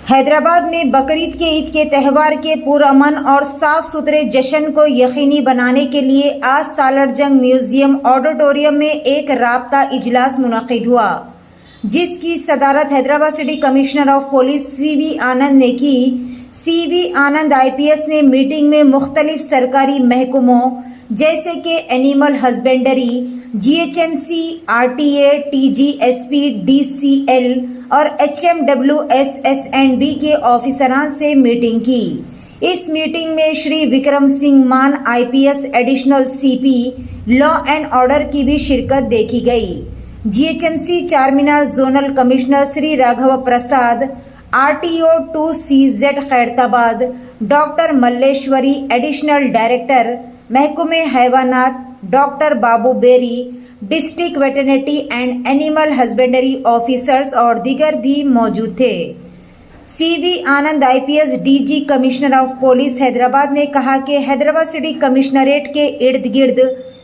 हैदराबाद में बकरीद के ईद के त्यौहार के पुरअमन और साफ सुथरे जश्न को यकीनी बनाने के लिए आज सालारजंग म्यूजियम ऑडिटोरियम में एक राब्ता इजलास मुनक्किद हुआ, जिसकी सदारत Hyderabad city commissioner of police CV Anand ने की। सीवी आनंद आईपीएस ने मीटिंग में मुख्तलिफ सरकारी महकमों जैसे कि animal husbandry, GHMC, RTA, TGSP, DCL और एचएमडब्ल्यूएसएसएनबी के ऑफिसरान से मीटिंग की। इस मीटिंग में Shri Vikram Singh Mann IPS additional CP law and order की भी शिरकत देखी गई। GHMC Charminar zonal commissioner Shri Raghav Prasad, RTO 2CZ Khairatabad doctor Malleshwari, additional director महकमे हैवानात doctor Babu Beri, district veterinary and animal husbandry officers और दीगर भी मौजूद थे। CV Anand IPS DG commissioner of police Hyderabad ने कहा कि हैदराबाद सिटी कमिश्नरेट के इर्द गिर्द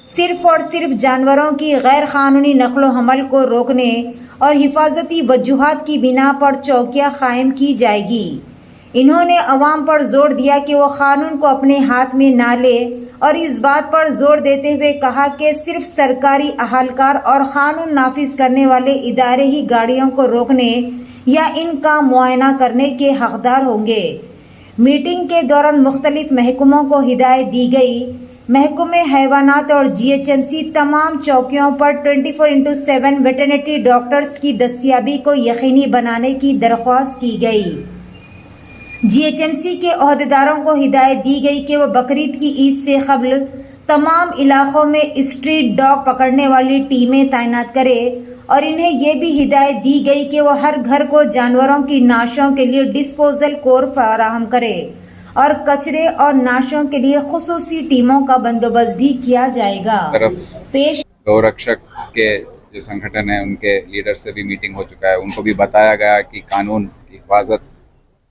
सिर्फ और सिर्फ जानवरों की गैर कानूनी नकलो हमल को रोकने और हिफाजती वजूहात की बिना पर चौकियां कायम की जाएगी। इन्होंने अवाम पर जोर दिया कि वो कानून को अपने हाथ में ना ले और इस बात पर जोर देते हुए कहा कि सिर्फ सरकारी अहलकार और कानून नाफिज करने वाले इदारे ही गाड़ियों को रोकने या इनका मुआयना करने के हकदार होंगे। मीटिंग के दौरान मुख्तलिफ महकमों को हिदायत दी गई। महकमे हैवानात और जीएचएमसी तमाम चौकियों पर 24/7 वेटरनिटी डॉक्टर्स की दस्तियाबी को यकीनी बनाने की दरख्वास्त की गई। जीएचएमसी के ओहदेदारों को हिदायत दी गई कि वो बकरीद की ईद से कबल तमाम इलाकों में स्ट्रीट डॉग पकड़ने वाली टीमें तैनात करें और इन्हें ये भी हिदायत दी गई कि वो हर घर को जानवरों की नाशों के लिए डिस्पोजल कोर फराहम करे और कचरे और नाशों के लिए खुसूसी टीमों का बंदोबस्त भी किया जाएगा। पेश गौरक्षक के जो संगठन है उनके लीडर से भी मीटिंग हो चुका है। उनको भी बताया गया कि कानून की हिफाजत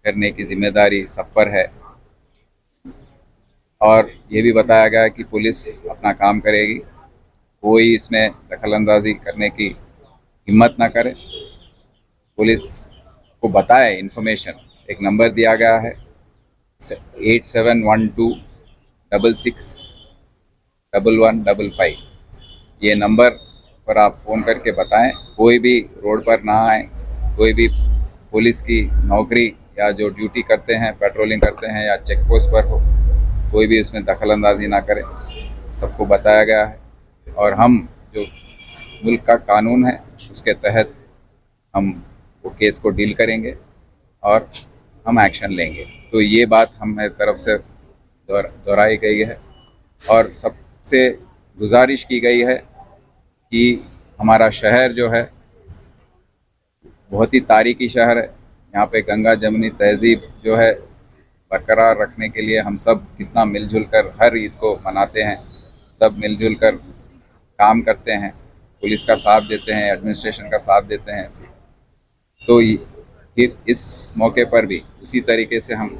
करने की जिम्मेदारी सब पर है और ये भी बताया गया कि पुलिस अपना काम करेगी, कोई इसमें दखलंदाजी करने की हिम्मत ना करे। पुलिस को बताए इन्फॉर्मेशन, एक नंबर दिया गया है 8712661155। ये नंबर पर आप फ़ोन करके बताएं। कोई भी रोड पर ना आए, कोई भी पुलिस की नौकरी या जो ड्यूटी करते हैं, पेट्रोलिंग करते हैं या चेक पोस्ट पर हो, कोई भी उसमें दखलंदाजी ना करे, सबको बताया गया है। और हम जो मुल्क का कानून है उसके तहत हम वो केस को डील करेंगे और हम एक्शन लेंगे। तो ये बात हमारी तरफ से दोहराई गई है और सबसे गुजारिश की गई है कि हमारा शहर जो है बहुत ही तारीखी शहर है। यहाँ पे गंगा जमुनी तहजीब जो है बरकरार रखने के लिए हम सब कितना मिलजुल कर हर ईद को मनाते हैं, सब मिलजुल कर काम करते हैं, पुलिस का साथ देते हैं, एडमिनिस्ट्रेशन का साथ देते हैं। तो फिर इस मौके पर भी उसी तरीके से हम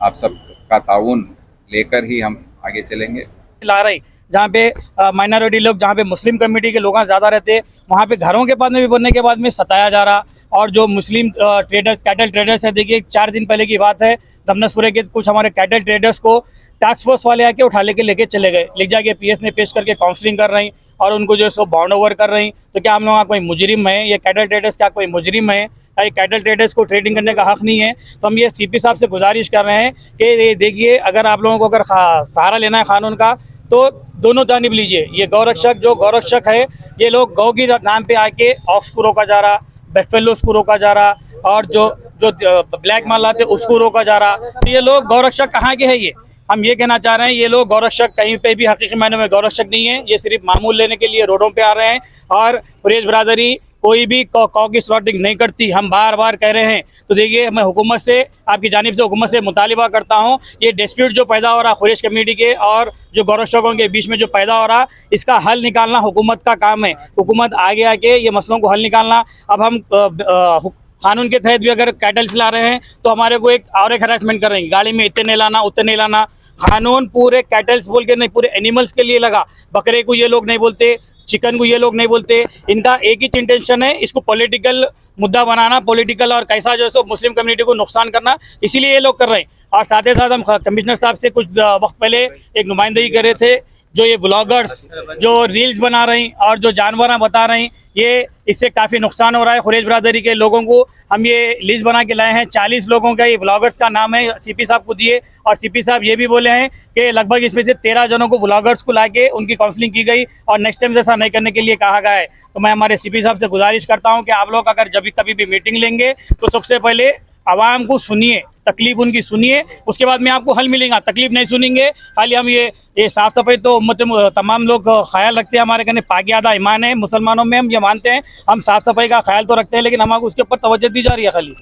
आप सब का ताउन लेकर ही हम आगे चलेंगे। ला रही जहाँ पे माइनॉरिटी लोग, जहाँ पे मुस्लिम कम्युनिटी के लोग ज़्यादा रहते, वहाँ पे घरों के बाद में भी बनने के बाद में सताया जा रहा। और जो मुस्लिम ट्रेडर्स, कैटल ट्रेडर्स है, देखिए 4 दिन पहले की बात है, दमनसपुरे के कुछ हमारे कैटल ट्रेडर्स को टास्क फोर्स वाले आके उठा लेके चले गए, ले जाके पीएस में पेश करके काउंसलिंग कर रही और उनको जो है सो बॉन्ड ओवर कर रही। तो क्या हम लोग कोई मुजरिम है? ये कैटल ट्रेडर्स क्या कोई मुजरिम है? ये कैटल ट्रेडर्स को ट्रेडिंग करने का हक नहीं है। तो हम ये सीपी साहब से गुजारिश कर रहे हैं कि देखिए, अगर आप लोगों को अगर सहारा लेना है कानून का तो दोनों जानिब लीजिए। ये गौरक्षक है, ये लोग गौ की नाम पे आके ऑक्स को रोका जा रहा, बेफेलोस को रोका जा रहा और जो ब्लैक माल लाते उसको रोका जा रहा। तो ये लोग गौरक्षक कहाँ के हैं? ये हम ये कहना चाह रहे हैं, ये लोग गौरक्षक कहीं पे भी हकीकी मायने में गौरक्षक नहीं है। ये सिर्फ मामूल लेने के लिए रोडों पे आ रहे हैं और कुरैश बरादरी कोई भी कौ की स्लॉटिंग नहीं करती, हम बार बार कह रहे हैं। तो देखिए, मैं हुकूमत से, आपकी जानिब से हुकूमत से मुतालिबा करता हूँ, ये डिस्प्यूट जो पैदा हो रहा कुरैश कम्युनिटी के और जो गौरक्षकों के बीच में जो पैदा हो रहा, इसका हल निकालना हुकूमत का काम है। हुकूमत आगे आके ये मसलों को हल निकालना। अब हम कानून के तहत भी अगर कैटल्स ला रहे हैं तो हमारे को एक हरासमेंट कर रहे हैं, गाड़ी में इतने नहीं लाना, उतने नहीं लाना। कानून पूरे कैटल्स बोल के नहीं, पूरे एनिमल्स के लिए लगा। बकरे को ये लोग नहीं बोलते, चिकन को ये लोग नहीं बोलते। इनका एक ही इंटेंशन है, इसको पॉलिटिकल मुद्दा बनाना पॉलिटिकल और कैसा जो है सो मुस्लिम कम्युनिटी को नुकसान करना, इसीलिए ये लोग कर रहे हैं। और साथ ही साथ हम कमिश्नर साहब से कुछ वक्त पहले एक नुमाइंदगी कर रहे थे, जो ये व्लॉगर्स जो रील्स बना रहे हैं और जो जानवर बता रहे हैं, ये इससे काफ़ी नुकसान हो रहा है खुरेज बरादरी के लोगों को। हम ये लिस्ट बना के लाए हैं, 40 लोगों का ये व्लॉगर्स का नाम है, सीपी साहब को दिए। और सीपी साहब ये भी बोले हैं कि लगभग इसमें से 13 जनों को व्लॉगर्स को लाके उनकी काउंसलिंग की गई और नेक्स्ट टाइम ऐसा नहीं करने के लिए कहा गया है। तो मैं हमारे सीपी साहब से गुजारिश करता हूँ कि आप लोग अगर जब कभी भी मीटिंग लेंगे तो सबसे पहले आवाम को सुनिए, तकलीफ उनकी सुनिए, उसके बाद में आपको हल मिलेगा। तकलीफ नहीं सुनेंगे, खाली हम ये साफ़ सफाई तो उम्मत तमाम लोग ख्याल रखते हैं, हमारे कहने पाकियादा ईमान है, मुसलमानों में हम ये मानते हैं, हम साफ़ सफाई का ख्याल तो रखते हैं, लेकिन हमारे उसके ऊपर तवज्जो दी जा रही है खाली।